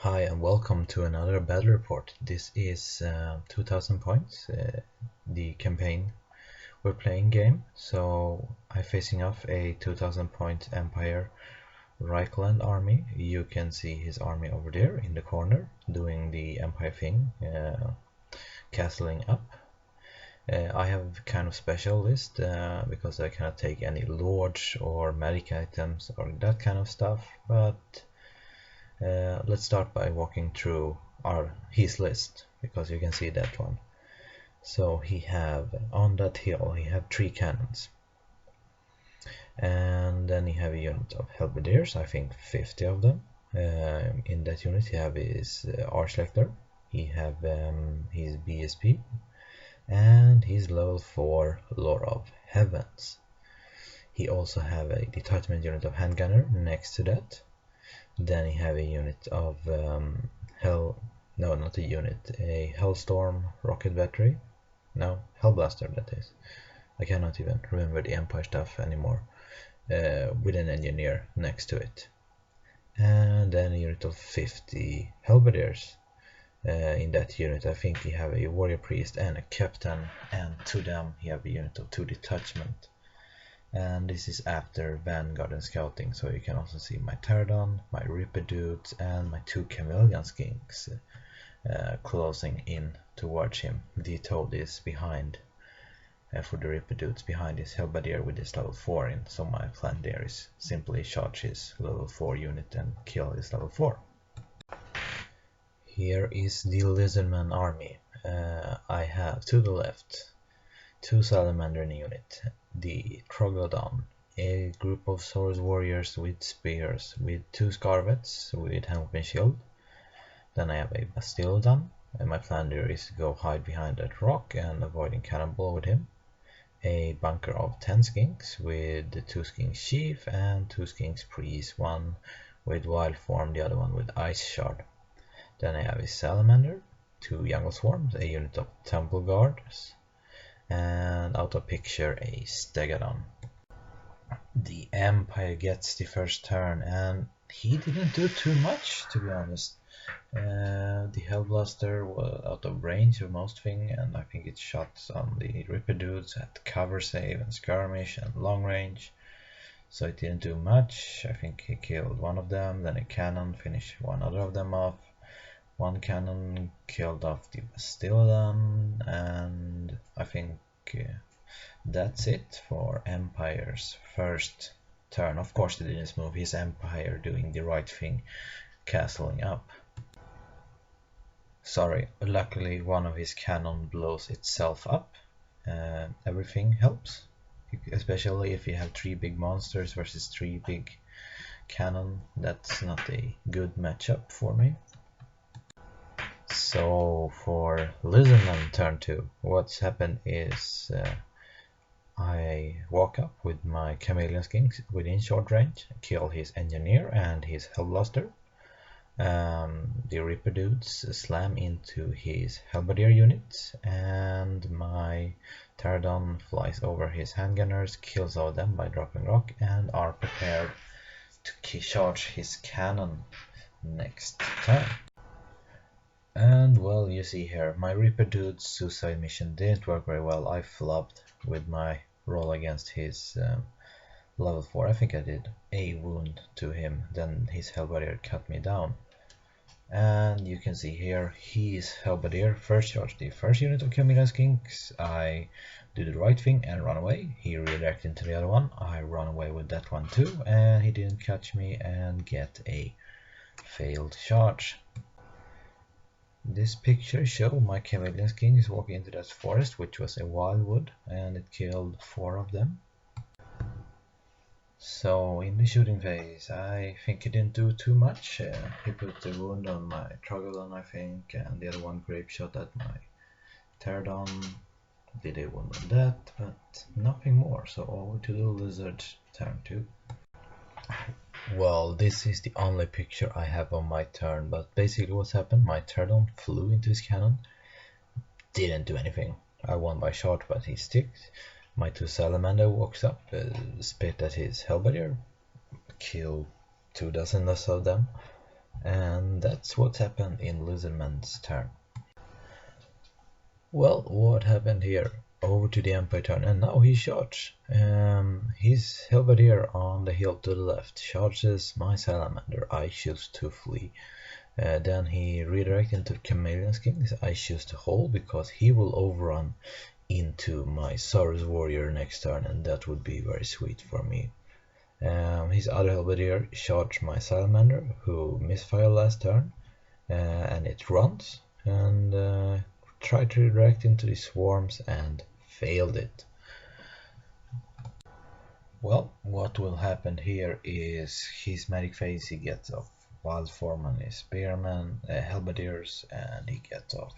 Hi and welcome to another battle report. This is 2000 points, the campaign we're playing game. So I'm facing off a 2000 point Empire Reichland army. You can see his army over there in the corner doing the Empire thing, castling up. I have kind of special list because I cannot take any lords or magic items or that kind of stuff, but let's start by walking through his list because you can see that one. So he have on that hill he have 3 cannons, and then he have a unit of halberdiers, I think 50 of them. In that unit he have his Archlector, he have his BSP, and his level 4 Lord of Heavens. He also have a detachment unit of handgunner next to that. Then he have a unit of not a unit, a Hellstorm rocket battery. No, Hellblaster that is. I cannot even remember the Empire stuff anymore. With an engineer next to it. And then a unit of 50 Halberdiers. In that unit I think he have a warrior priest and a captain, and to them he have a unit of 2 detachment. And this is after Vanguard and Scouting, so you can also see my Pterodon, my Ripper Dudes, and my 2 Chameleon Skinks closing in towards him. The Toad is behind for the Ripper Dudes, behind his Halberdier with his level 4 in, so my plan there is simply charge his level 4 unit and kill his level 4. Here is the Lizardmen army. I have to the left 2 Salamander in a unit, the Troglodon, a group of Swords warriors with spears, with 2 Scarvets with helmet and shield. Then I have a Bastillodon, and my plan there is to go hide behind that rock and avoiding cannonball with him. A bunker of 10 Skinks with the 2 Skinks Chief and 2 Skinks Priest, one with Wild Form, the other one with Ice Shard. Then I have a Salamander, 2 Jungle Swarms, a unit of Temple Guards, and out of picture a Stegadon. The Empire gets the first turn, and he didn't do too much, to be honest. The Hellblaster was out of range of most thing, and I think it shot on the Ripper Dudes at cover save and skirmish and long range, so it didn't do much. I think he killed one of them, then a cannon finished one other of them off. One cannon killed off the Bastillodon, and I think that's it for Empire's first turn. Of course he didn't move his Empire doing the right thing, castling up. Sorry, luckily one of his cannon blows itself up. Everything helps, especially if you have 3 big monsters versus 3 big cannon. That's not a good matchup for me. So for Lizardman turn 2, what's happened is I walk up with my Chameleon Skinks within short range, kill his Engineer and his Hellblaster. The Ripper Dudes slam into his Halberdier unit, and my Pterodon flies over his handgunners, kills all of them by dropping rock, and are prepared to charge his cannon next turn. And well, you see here, my Ripper Dude's suicide mission didn't work very well. I flopped with my roll against his level 4. I think I did a wound to him, then his Halberdier cut me down. And you can see here, his Halberdier first charged the first unit of Chameleon Skinks. I do the right thing and run away. He redirected into the other one. I run away with that one too, and he didn't catch me and get a failed charge. This picture shows my Chameleon Skinks walking into that forest, which was a wildwood, and it killed 4 of them. So in the shooting phase, I think he didn't do too much. He put a wound on my Troglodon, I think, and the other one grape shot at my Pterodon. Did a wound on that, but nothing more. So over to the Lizard turn 2. Well, this is the only picture I have on my turn, but basically what's happened, my Pterodon flew into his cannon, didn't do anything. I won by shot, but he sticks. My 2 Salamander walks up, spit at his Halberdier, kill 2 dozen of them, And that's what happened in Lizardmen's turn. Well, what happened here? Over to the Empire turn, and now he charges. His Halberdier on the hill to the left charges my Salamander. I choose to flee. Then he redirects into Chameleon King. I choose to hold because he will overrun into my Saurus Warrior next turn, and that would be very sweet for me. His other Halberdier charged my Salamander, who misfired last turn, and it runs and tried to redirect into the swarms and failed it. Well, what will happen here is his magic phase, he gets off Wild Form on his Spearman, Halberdiers, and he gets off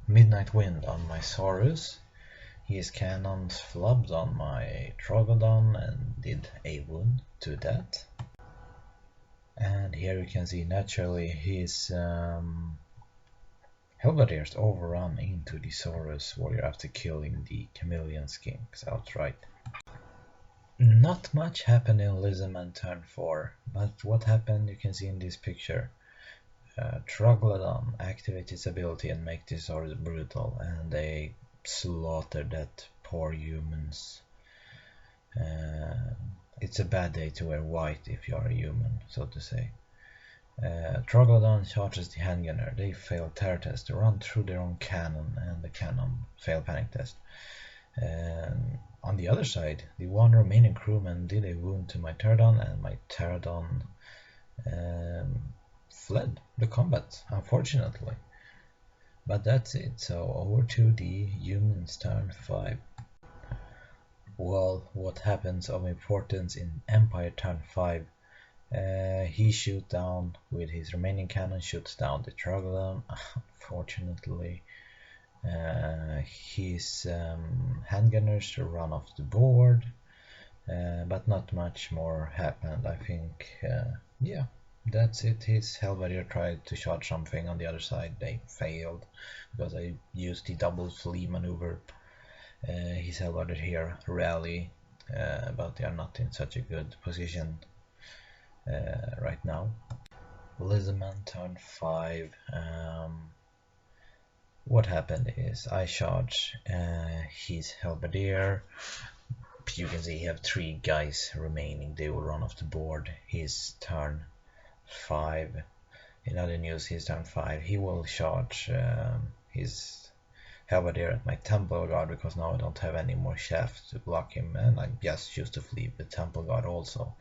Midnight Wind on my Saurus. His cannons flubbed on my Trogodon and did a wound to that. And here you can see naturally his Halberdiers overrun into the Saurus Warrior after killing the Chameleon Skinks outright. Not much happened in Lizardman turn 4, but what happened you can see in this picture. Troglodon activates its ability and makes the Saurus brutal, and they slaughtered that poor humans. It's a bad day to wear white if you are a human, so to say. Troglodon charges the handgunner. They fail terror test to run through their own cannon, and the cannon fail panic test. On the other side, the one remaining crewman did a wound to my Pterodon, and my Pterodon fled the combat, unfortunately. But that's it, so over to the humans turn 5. Well, what happens of importance in Empire turn 5? He shoots down with his remaining cannon, shoots down the Troglodon, unfortunately. His handgunners run off the board, but not much more happened. I think, yeah, that's it. His Halberdier tried to charge something on the other side. They failed because I used the double flee maneuver. His Halberdier here rally, but they are not in such a good position right now. Lizardman turn 5. What happened is I charge his Halberdier. You can see he have 3 guys remaining. They will run off the board. His turn 5. In other news, his turn 5. He will charge his Halberdier at my Temple Guard because now I don't have any more shafts to block him, and I just choose to flee the Temple Guard also.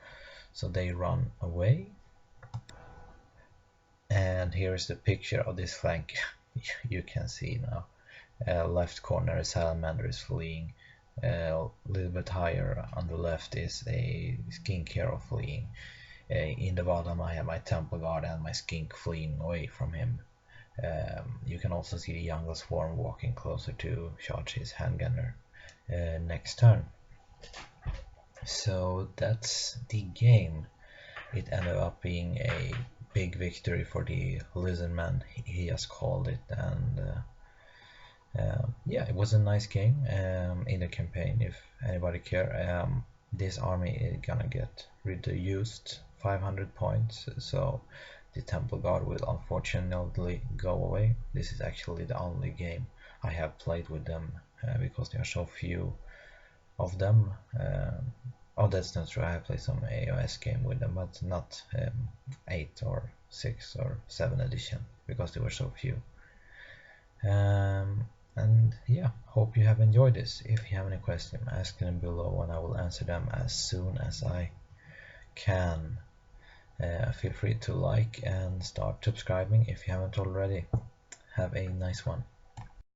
So they run away. And here is the picture of this flank. You can see now. Left corner, a Salamander is fleeing. A little bit higher on the left is a Skink hero fleeing. In the bottom I have my Temple Guard and my Skink fleeing away from him. You can also see the Jungle Swarm walking closer to charge his handgunner next turn. So that's the game. It ended up being a big victory for the Lizardman, he just called it, and yeah, it was a nice game in the campaign. If anybody care, this army is gonna get reduced 500 points, so the Temple Guard will unfortunately go away. This is actually the only game I have played with them because there are so few of them. Oh, that's not true. I have played some AOS game with them, but not 8 or 6 or 7 edition because there were so few. And yeah, hope you have enjoyed this. If you have any questions, ask them below and I will answer them as soon as I can. Feel free to like and start subscribing if you haven't already. Have a nice one.